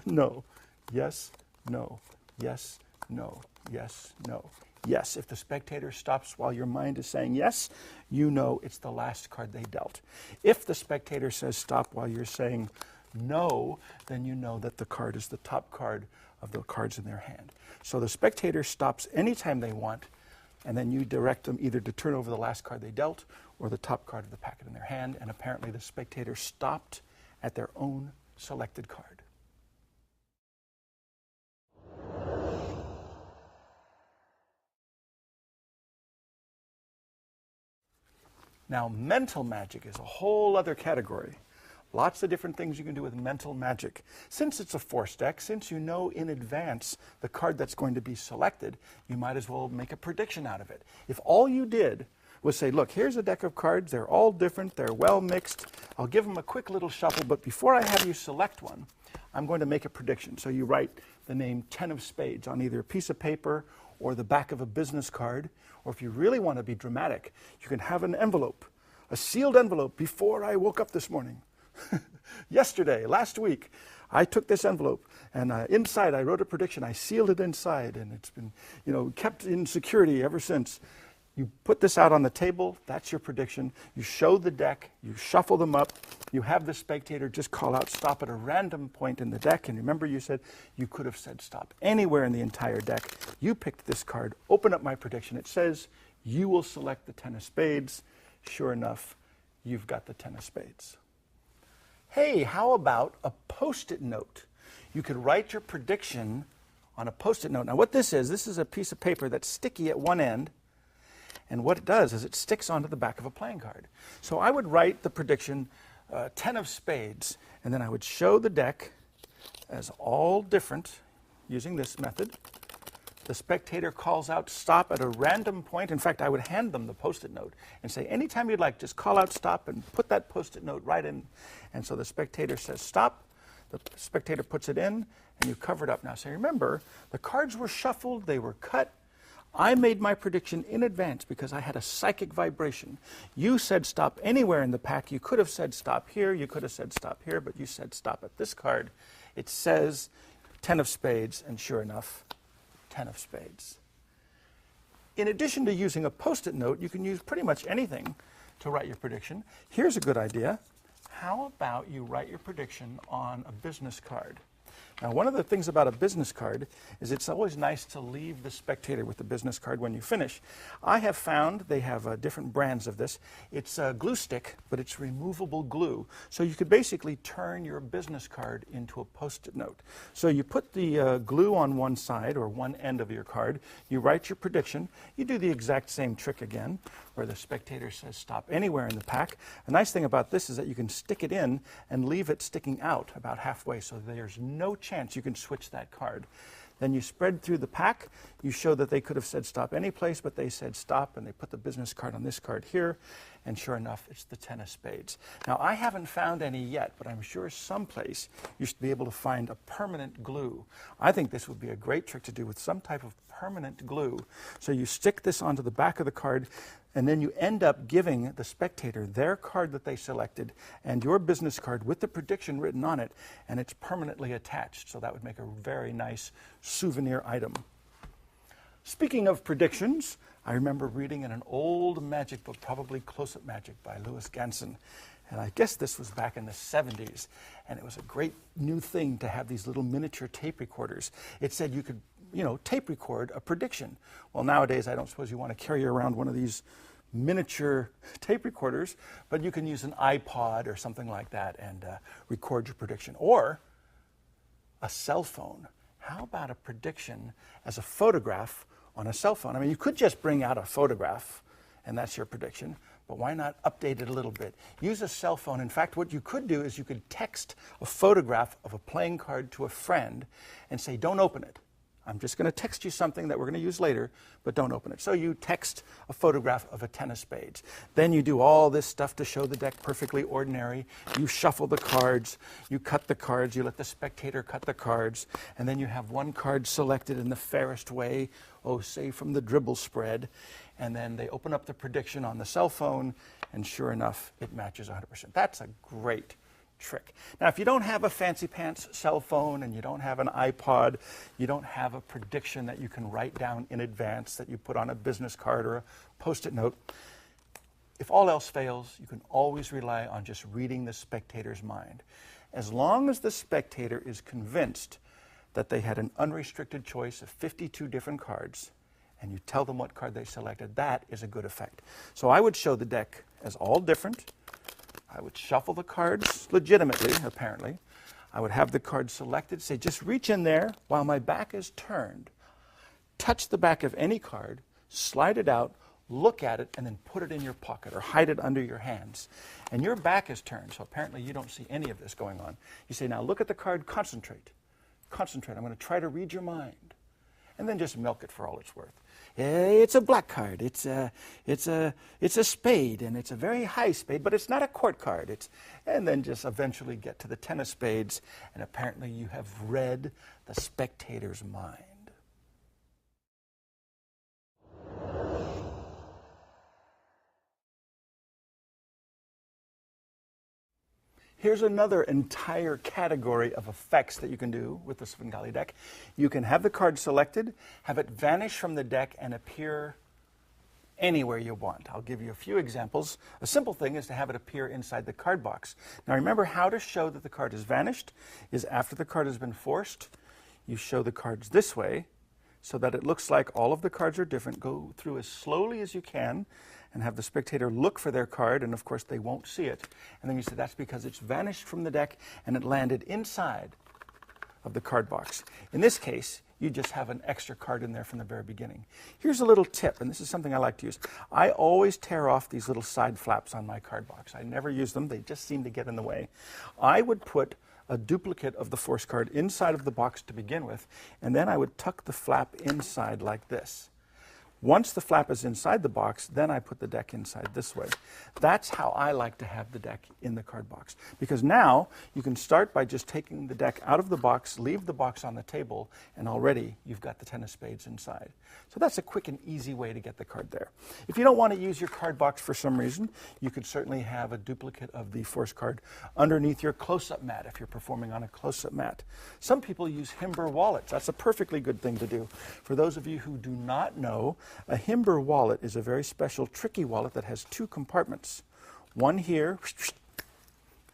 S1: no, yes, no, yes, no, yes, no, yes. If the spectator stops while your mind is saying yes, you know it's the last card they dealt. If the spectator says stop while you're saying no, then you know that the card is the top card of the cards in their hand. So the spectator stops anytime they want, and then you direct them either to turn over the last card they dealt or the top card of the packet in their hand, and apparently the spectator stopped at their own selected card. Now, mental magic is a whole other category. Lots of different things you can do with mental magic. Since it's a force deck, since you know in advance the card that's going to be selected, you might as well make a prediction out of it. If all you did was say, look, here's a deck of cards, they're all different, they're well mixed, I'll give them a quick little shuffle, but before I have you select one, I'm going to make a prediction. So you write the name 10 of spades on either a piece of paper or the back of a business card, or if you really want to be dramatic, you can have an envelope, a sealed envelope before I woke up this morning. Yesterday, last week, I took this envelope and inside I wrote a prediction. I sealed it inside and it's been, kept in security ever since. You put this out on the table, that's your prediction. You show the deck, you shuffle them up, you have the spectator just call out stop at a random point in the deck. And remember you said you could have said stop anywhere in the entire deck. You picked this card, open up my prediction. It says you will select the 10 of spades. Sure enough, you've got the 10 of spades. Hey, how about a Post-it note? You could write your prediction on a Post-it note. Now what this is a piece of paper that's sticky at one end, and what it does is it sticks onto the back of a playing card. So I would write the prediction 10 of spades, and then I would show the deck as all different using this method. The spectator calls out stop at a random point. In fact, I would hand them the Post-it note and say, anytime you'd like, just call out stop and put that Post-it note right in. And so the spectator says stop, the spectator puts it in, and you cover it up. Now, so remember, the cards were shuffled, they were cut. I made my prediction in advance because I had a psychic vibration. You said stop anywhere in the pack. You could have said stop here, you could have said stop here, but you said stop at this card. It says 10 of spades, and sure enough, 10 of spades. In addition to using a Post-it note, you can use pretty much anything to write your prediction. Here's a good idea. How about you write your prediction on a business card? Now, one of the things about a business card is it's always nice to leave the spectator with the business card when you finish. I have found they have different brands of this. It's a glue stick, but it's removable glue. So you could basically turn your business card into a Post-it note. So you put the glue on one side or one end of your card. You write your prediction. You do the exact same trick again, where the spectator says stop anywhere in the pack. The nice thing about this is that you can stick it in and leave it sticking out about halfway, so there's no chance you can switch that card. Then you spread through the pack. You show that they could have said stop any place, but they said stop, and they put the business card on this card here, and sure enough, it's the 10 of spades. Now, I haven't found any yet, but I'm sure someplace you should be able to find a permanent glue. I think this would be a great trick to do with some type of permanent glue. So you stick this onto the back of the card, and then you end up giving the spectator their card that they selected and your business card with the prediction written on it, and it's permanently attached. So that would make a very nice souvenir item. Speaking of predictions, I remember reading in an old magic book, probably Close-Up Magic by Louis Ganson, and I guess this was back in the 70s, and it was a great new thing to have these little miniature tape recorders. It said you could tape record a prediction. Well, nowadays, I don't suppose you want to carry around one of these miniature tape recorders, but you can use an iPod or something like that and record your prediction. Or a cell phone. How about a prediction as a photograph on a cell phone? I mean, you could just bring out a photograph and that's your prediction, but why not update it a little bit? Use a cell phone. In fact, what you could do is you could text a photograph of a playing card to a friend and say, don't open it I'm just going to text you something that we're going to use later, but don't open it. So you text a photograph of a 10 of spades. Then you do all this stuff to show the deck perfectly ordinary. You shuffle the cards, you cut the cards, you let the spectator cut the cards, and then you have one card selected in the fairest way, oh, say from the dribble spread, and then they open up the prediction on the cell phone, and sure enough, it matches 100%. That's a great trick. Now, if you don't have a fancy pants cell phone and you don't have an iPod, you don't have a prediction that you can write down in advance that you put on a business card or a Post-it note, if all else fails, you can always rely on just reading the spectator's mind. As long as the spectator is convinced that they had an unrestricted choice of 52 different cards, and you tell them what card they selected, that is a good effect. So I would show the deck as all different. I would shuffle the cards legitimately, apparently. I would have the card selected, say, just reach in there while my back is turned. Touch the back of any card, slide it out, look at it, and then put it in your pocket or hide it under your hands. And your back is turned, so apparently you don't see any of this going on. You say, now look at the card, concentrate. Concentrate, I'm going to try to read your mind. And then just milk it for all it's worth. It's a black card. It's a spade, and it's a very high spade, but it's not a court card. And then just eventually get to the 10 of spades, and apparently you have read the spectator's mind. Here's another entire category of effects that you can do with the Svengali deck. You can have the card selected, have it vanish from the deck and appear anywhere you want. I'll give you a few examples. A simple thing is to have it appear inside the card box. Now remember, how to show that the card has vanished is after the card has been forced, you show the cards this way so that it looks like all of the cards are different. Go through as slowly as you can and have the spectator look for their card, and of course they won't see it. And then you say that's because it's vanished from the deck and it landed inside of the card box. In this case, you just have an extra card in there from the very beginning. Here's a little tip, and this is something I like to use. I always tear off these little side flaps on my card box. I never use them, they just seem to get in the way. I would put a duplicate of the force card inside of the box to begin with, and then I would tuck the flap inside like this. Once the flap is inside the box, then I put the deck inside this way. That's how I like to have the deck in the card box. Because now you can start by just taking the deck out of the box, leave the box on the table, and already you've got the 10 of spades inside. So that's a quick and easy way to get the card there. If you don't want to use your card box for some reason, you could certainly have a duplicate of the force card underneath your close-up mat if you're performing on a close-up mat. Some people use Himber wallets. That's a perfectly good thing to do. For those of you who do not know, a Himber wallet is a very special, tricky wallet that has two compartments. One here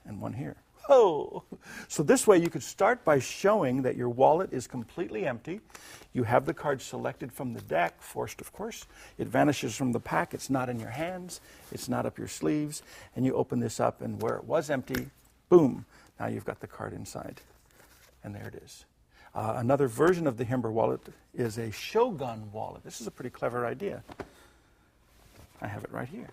S1: and one here. Oh! So this way you could start by showing that your wallet is completely empty. You have the card selected from the deck, forced of course. It vanishes from the pack. It's not in your hands. It's not up your sleeves. And you open this up, and where it was empty, boom, now you've got the card inside. And there it is. Another version of the Himber wallet is a Shogun wallet. This is a pretty clever idea. I have it right here.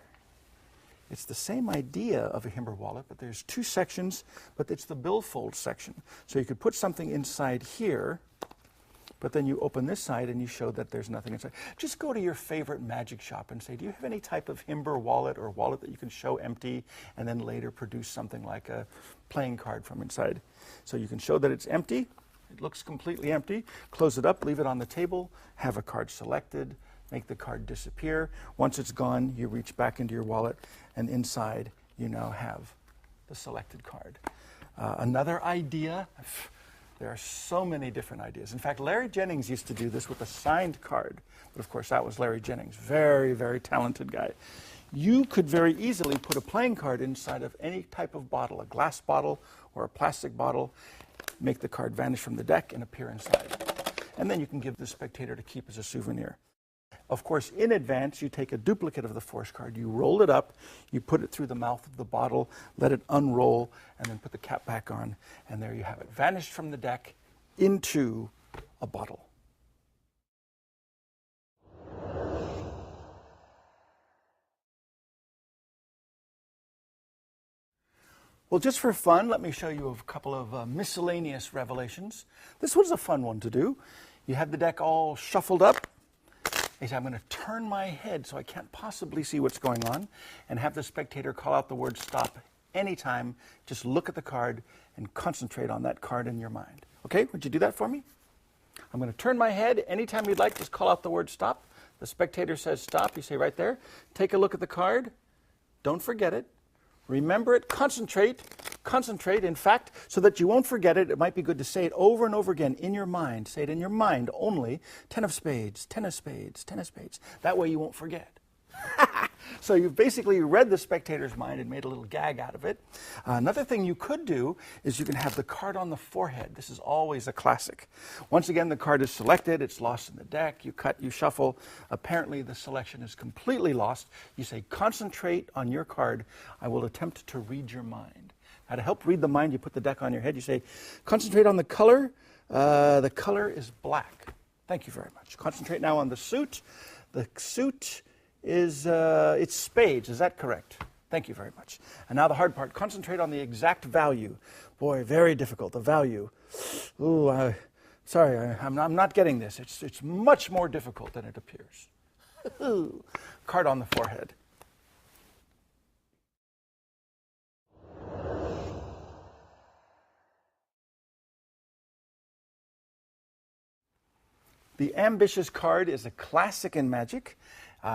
S1: It's the same idea of a Himber wallet, but there's two sections, but it's the billfold section. So you could put something inside here, but then you open this side and you show that there's nothing inside. Just go to your favorite magic shop and say, do you have any type of Himber wallet or wallet that you can show empty and then later produce something like a playing card from inside? So you can show that it's empty. It looks completely empty. Close it up, leave it on the table, have a card selected, make the card disappear. Once it's gone, you reach back into your wallet, and inside you now have the selected card. Another idea, there are so many different ideas. In fact, Larry Jennings used to do this with a signed card. But of course, that was Larry Jennings. Very, very talented guy. You could very easily put a playing card inside of any type of bottle, a glass bottle or a plastic bottle, make the card vanish from the deck and appear inside. And then you can give the spectator to keep as a souvenir. Of course, in advance, you take a duplicate of the force card, you roll it up, you put it through the mouth of the bottle, let it unroll, and then put the cap back on, and there you have it, vanished from the deck into a bottle. Well, just for fun, let me show you a couple of miscellaneous revelations. This one's a fun one to do. You have the deck all shuffled up. You say, I'm going to turn my head so I can't possibly see what's going on, and have the spectator call out the word stop anytime. Just look at the card and concentrate on that card in your mind. Okay, would you do that for me? I'm going to turn my head. Anytime you'd like, just call out the word stop. The spectator says stop. You say right there. Take a look at the card. Don't forget it. Remember it. Concentrate. Concentrate. In fact, so that you won't forget it, it might be good to say it over and over again in your mind. Say it in your mind only. 10 of spades, 10 of spades, 10 of spades. That way you won't forget. So you've basically read the spectator's mind and made a little gag out of it. Another thing you could do is you can have the card on the forehead. This is always a classic. Once again, the card is selected. It's lost in the deck. You cut, you shuffle. Apparently, the selection is completely lost. You say, concentrate on your card. I will attempt to read your mind. Now, to help read the mind, you put the deck on your head. You say, concentrate on the color. The color is black. Thank you very much. Concentrate now on the suit. The suit is it's spades. Is that correct? Thank you very much. And now the hard part. Concentrate on the exact value. Boy, very difficult. The value. Ooh, sorry, I'm not getting this. It's much more difficult than it appears. Card on the forehead. The ambitious card is a classic in magic.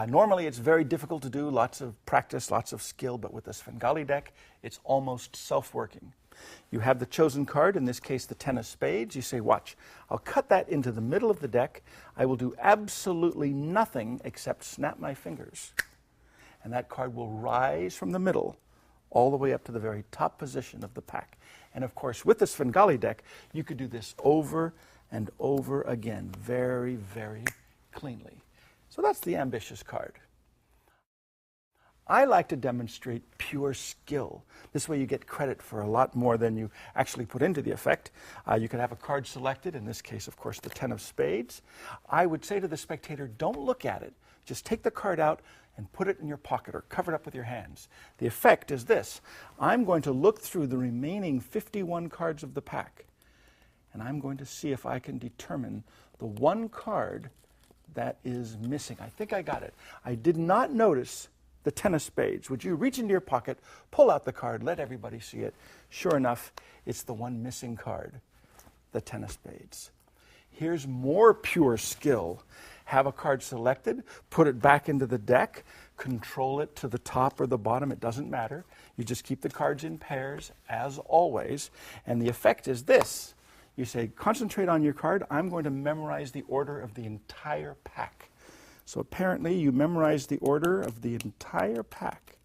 S1: Normally, it's very difficult to do, lots of practice, lots of skill, but with the Svengali deck, it's almost self-working. You have the chosen card, in this case, the 10 of spades. You say, watch, I'll cut that into the middle of the deck. I will do absolutely nothing except snap my fingers. And that card will rise from the middle all the way up to the very top position of the pack. And of course, with the Svengali deck, you could do this over and over again, very, very cleanly. So that's the ambitious card. I like to demonstrate pure skill. This way you get credit for a lot more than you actually put into the effect. You could have a card selected, in this case, of course, the 10 of spades. I would say to the spectator, don't look at it. Just take the card out and put it in your pocket or cover it up with your hands. The effect is this. I'm going to look through the remaining 51 cards of the pack, and I'm going to see if I can determine the one card that is missing. I think I got it. I did not notice the 10 of spades. Would you reach into your pocket, pull out the card, let everybody see it? Sure enough, it's the one missing card, the 10 of spades. Here's more pure skill. Have a card selected, put it back into the deck, control it to the top or the bottom, it doesn't matter. You just keep the cards in pairs, as always, and the effect is this. You say, concentrate on your card. I'm going to memorize the order of the entire pack. So apparently you memorize the order of the entire pack.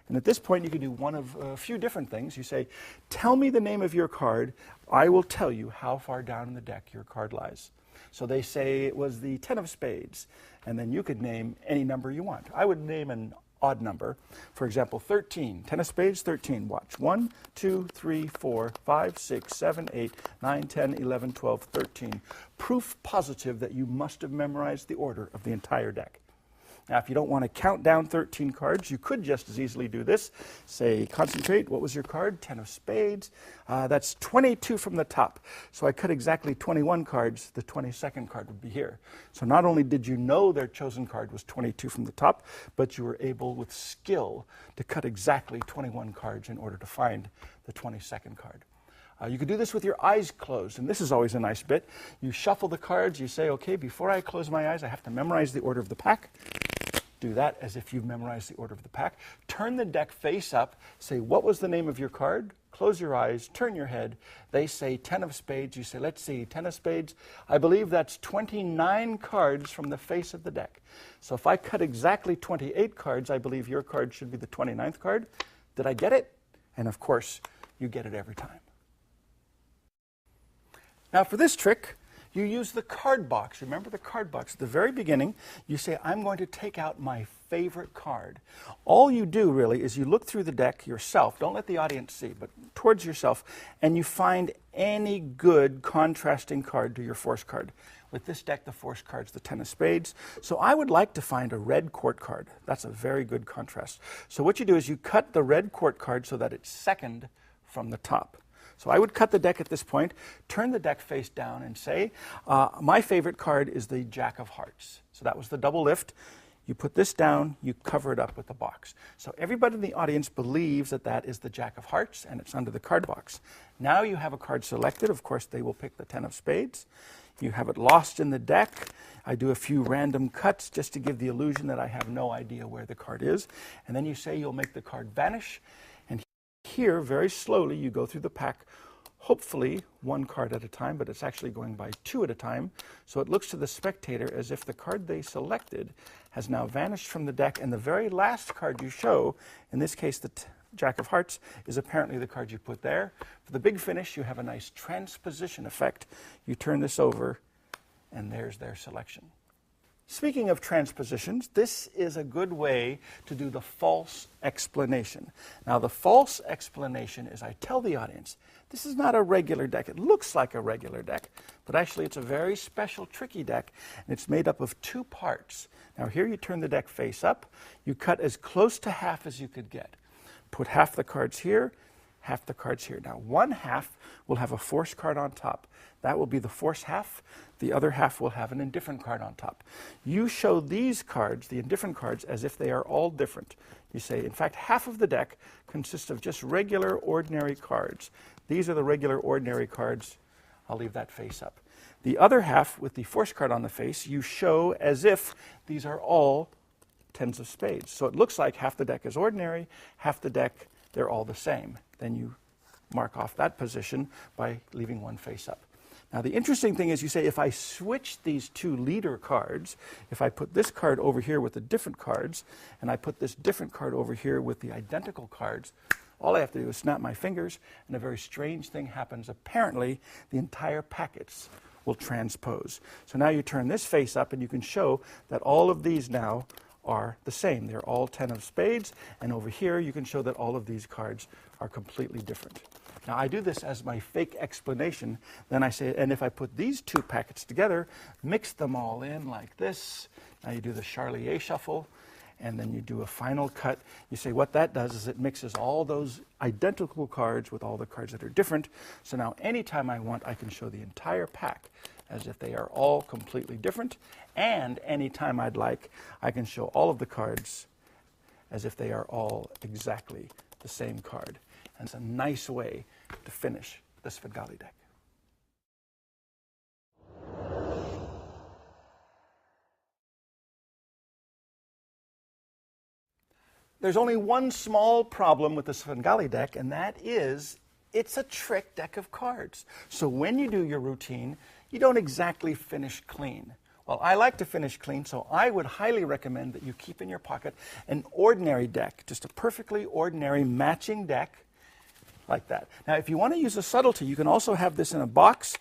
S1: And at this point you can do one of a few different things. You say, tell me the name of your card. I will tell you how far down in the deck your card lies. So they say it was the 10 of spades. And then you could name any number you want. I would name an odd number. For example, 13. 10 of spades, 13. Watch. 1, 2, 3, 4, 5, 6, 7, 8, 9, 10, 11, 12, 13. Proof positive that you must have memorized the order of the entire deck. Now, if you don't want to count down 13 cards, you could just as easily do this. Say, concentrate. What was your card? 10 of spades. That's 22 from the top. So I cut exactly 21 cards. The 22nd card would be here. So not only did you know their chosen card was 22 from the top, but you were able, with skill, to cut exactly 21 cards in order to find the 22nd card. You could do this with your eyes closed, and this is always a nice bit. You shuffle the cards. You say, okay, before I close my eyes, I have to memorize the order of the pack. Do that as if you've memorized the order of the pack. Turn the deck face up. Say, what was the name of your card? Close your eyes. Turn your head. They say 10 of spades. You say, let's see, 10 of spades. I believe that's 29 cards from the face of the deck. So if I cut exactly 28 cards, I believe your card should be the 29th card. Did I get it? And of course, you get it every time. Now for this trick, you use the card box. Remember the card box. At the very beginning, you say, I'm going to take out my favorite card. All you do really is you look through the deck yourself. Don't let the audience see, but towards yourself, and you find any good contrasting card to your force card. With this deck, the force card's the 10 of spades. So I would like to find a red court card. That's a very good contrast. So what you do is you cut the red court card so that it's second from the top. So I would cut the deck at this point, turn the deck face down, and say, my favorite card is the Jack of Hearts. So that was the double lift. You put this down, you cover it up with the box. So everybody in the audience believes that that is the Jack of Hearts, and it's under the card box. Now you have a card selected. Of course, they will pick the 10 of spades. You have it lost in the deck. I do a few random cuts just to give the illusion that I have no idea where the card is. And then you say you'll make the card vanish. And here, very slowly, you go through the pack, hopefully one card at a time, but it's actually going by two at a time. So it looks to the spectator as if the card they selected has now vanished from the deck, and the very last card you show, in this case the Jack of Hearts, is apparently the card you put there. For the big finish, you have a nice transposition effect. You turn this over, and there's their selection. Speaking of transpositions, this is a good way to do the false explanation. Now, the false explanation is I tell the audience, this is not a regular deck. It looks like a regular deck, but actually it's a very special, tricky deck, and it's made up of two parts. Now, here you turn the deck face up. You cut as close to half as you could get. Put half the cards here, half the cards here. Now, one half will have a force card on top. That will be the force half. The other half will have an indifferent card on top. You show these cards, the indifferent cards, as if they are all different. You say, in fact, half of the deck consists of just regular, ordinary cards. These are the regular, ordinary cards. I'll leave that face up. The other half, with the force card on the face, you show as if these are all tens of spades. So it looks like half the deck is ordinary, half the deck, they're all the same. Then you mark off that position by leaving one face up. Now, the interesting thing is you say, if I switch these two leader cards, if I put this card over here with the different cards, and I put this different card over here with the identical cards, all I have to do is snap my fingers, and a very strange thing happens. Apparently, the entire packets will transpose. So now you turn this face up, and you can show that all of these now are the same. They're all 10 of spades, and over here you can show that all of these cards are completely different. Now, I do this as my fake explanation. Then I say, and if I put these two packets together, mix them all in like this. Now you do the Charlier shuffle, and then you do a final cut. You say what that does is it mixes all those identical cards with all the cards that are different. So now anytime I want, I can show the entire pack as if they are all completely different. And anytime I'd like, I can show all of the cards as if they are all exactly the same card. And it's a nice way to finish the Svengali deck. There's only one small problem with the Svengali deck, and that is it's a trick deck of cards. So when you do your routine, you don't exactly finish clean. Well, I like to finish clean, so I would highly recommend that you keep in your pocket an ordinary deck, just a perfectly ordinary matching deck like that. Now, if you want to use a subtlety, you can also have this in a box.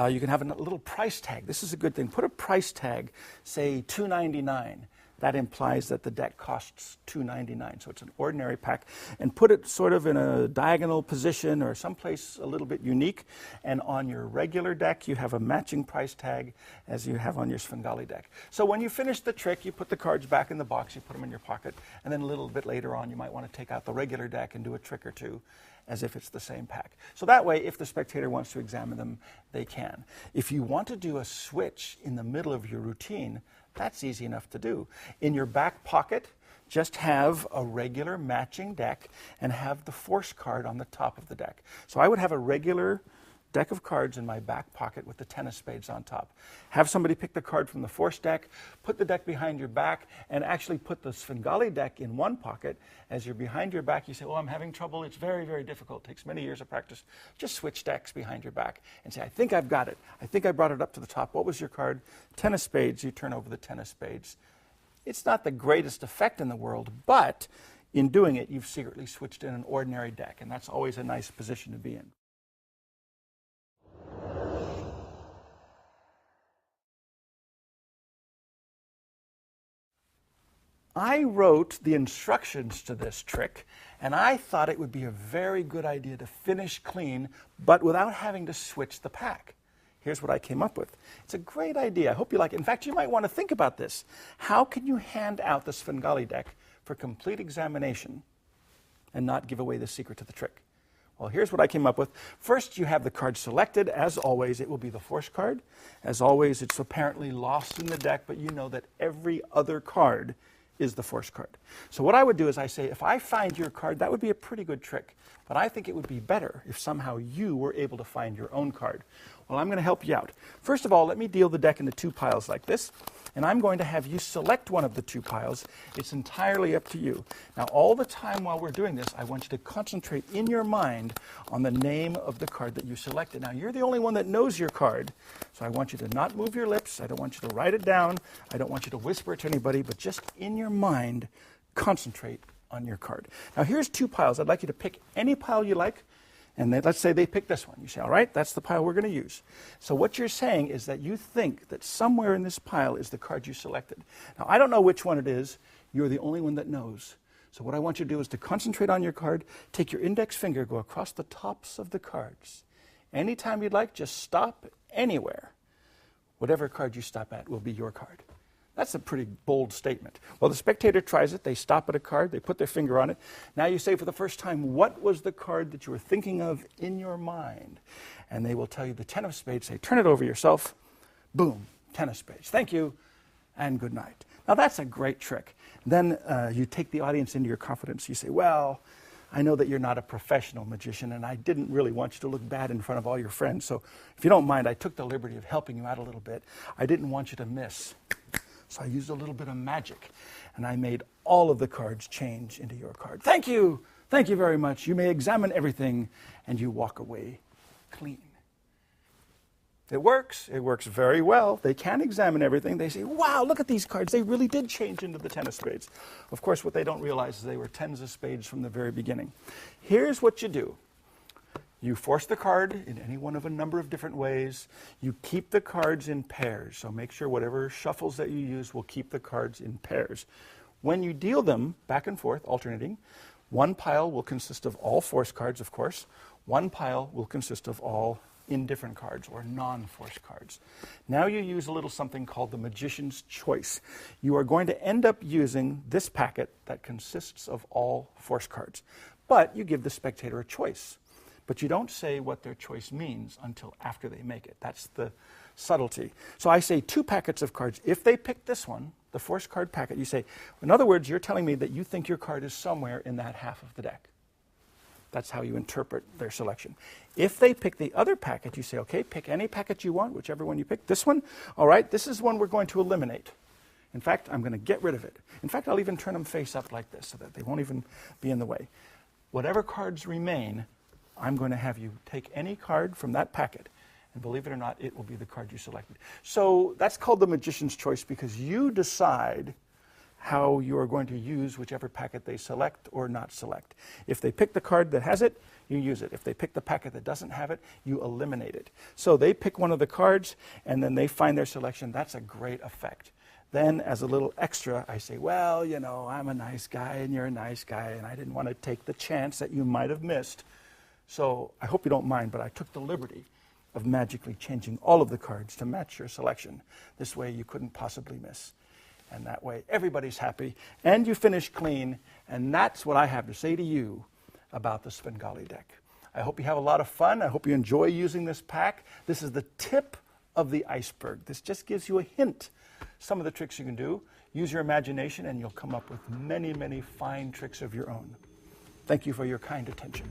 S1: You can have a little price tag. This is a good thing. Put a price tag, say $2.99. That implies that the deck costs $2.99, so it's an ordinary pack. And put it sort of in a diagonal position or someplace a little bit unique. And on your regular deck, you have a matching price tag as you have on your Svengali deck. So when you finish the trick, you put the cards back in the box, you put them in your pocket, and then a little bit later on, you might want to take out the regular deck and do a trick or two as if it's the same pack. So that way, if the spectator wants to examine them, they can. If you want to do a switch in the middle of your routine, that's easy enough to do. In your back pocket, just have a regular matching deck and have the force card on the top of the deck. So I would have a regular deck of cards in my back pocket with the 10 of spades on top. Have somebody pick the card from the force deck, put the deck behind your back, and actually put the Svengali deck in one pocket. As you're behind your back, you say, well, I'm having trouble. It's very, very difficult. It takes many years of practice. Just switch decks behind your back and say, I think I've got it. I think I brought it up to the top. What was your card? 10 of spades. You turn over the 10 of spades. It's not the greatest effect in the world, but in doing it, you've secretly switched in an ordinary deck, and that's always a nice position to be in. I wrote the instructions to this trick, and I thought it would be a very good idea to finish clean, but without having to switch the pack. Here's what I came up with. It's a great idea. I hope you like it. In fact, you might want to think about this. How can you hand out the Svengali deck for complete examination and not give away the secret to the trick? Well, here's what I came up with. First, you have the card selected. As always, it will be the force card. As always, it's apparently lost in the deck, but you know that every other card is the force card. So what I would do is I say, if I find your card, that would be a pretty good trick. But I think it would be better if somehow you were able to find your own card. Well, I'm going to help you out. First of all, let me deal the deck into two piles like this. And I'm going to have you select one of the two piles. It's entirely up to you. Now, all the time while we're doing this, I want you to concentrate in your mind on the name of the card that you selected. Now, you're the only one that knows your card, so I want you to not move your lips. I don't want you to write it down. I don't want you to whisper it to anybody, but just in your mind, concentrate on your card. Now, here's two piles. I'd like you to pick any pile you like. And let's say they pick this one. You say, all right, that's the pile we're going to use. So what you're saying is that you think that somewhere in this pile is the card you selected. Now, I don't know which one it is. You're the only one that knows. So what I want you to do is to concentrate on your card, take your index finger, go across the tops of the cards. Anytime you'd like, just stop anywhere. Whatever card you stop at will be your card. That's a pretty bold statement. Well, the spectator tries it. They stop at a card. They put their finger on it. Now you say for the first time, what was the card that you were thinking of in your mind? And they will tell you the 10 of spades. Say, turn it over yourself. Boom, 10 of spades. Thank you, and good night. Now that's a great trick. Then you take the audience into your confidence. You say, well, I know that you're not a professional magician, and I didn't really want you to look bad in front of all your friends. So if you don't mind, I took the liberty of helping you out a little bit. I didn't want you to miss. So I used a little bit of magic, and I made all of the cards change into your card. Thank you. Thank you very much. You may examine everything, and you walk away clean. It works. It works very well. They can examine everything. They say, wow, look at these cards. They really did change into the 10 of spades. Of course, what they don't realize is they were 10s of spades from the very beginning. Here's what you do. You force the card in any one of a number of different ways. You keep the cards in pairs. So make sure whatever shuffles that you use will keep the cards in pairs. When you deal them back and forth, alternating, one pile will consist of all force cards, of course. One pile will consist of all indifferent cards or non-force cards. Now you use a little something called the magician's choice. You are going to end up using this packet that consists of all force cards. But you give the spectator a choice. But you don't say what their choice means until after they make it. That's the subtlety. So I say two packets of cards. If they pick this one, the force card packet, you say, in other words, you're telling me that you think your card is somewhere in that half of the deck. That's how you interpret their selection. If they pick the other packet, you say, okay, pick any packet you want, whichever one you pick. This one, all right, this is one we're going to eliminate. In fact, I'm going to get rid of it. In fact, I'll even turn them face up like this so that they won't even be in the way. Whatever cards remain, I'm going to have you take any card from that packet, and believe it or not, it will be the card you selected. So that's called the magician's choice because you decide how you are going to use whichever packet they select or not select. If they pick the card that has it, you use it. If they pick the packet that doesn't have it, you eliminate it. So they pick one of the cards, and then they find their selection. That's a great effect. Then, as a little extra, I say, well, you know, I'm a nice guy, and you're a nice guy, and I didn't want to take the chance that you might have missed. So I hope you don't mind, but I took the liberty of magically changing all of the cards to match your selection. This way you couldn't possibly miss. And that way everybody's happy, and you finish clean, and that's what I have to say to you about the Svengali deck. I hope you have a lot of fun. I hope you enjoy using this pack. This is the tip of the iceberg. This just gives you a hint. Some of the tricks you can do. Use your imagination, and you'll come up with many, many fine tricks of your own. Thank you for your kind attention.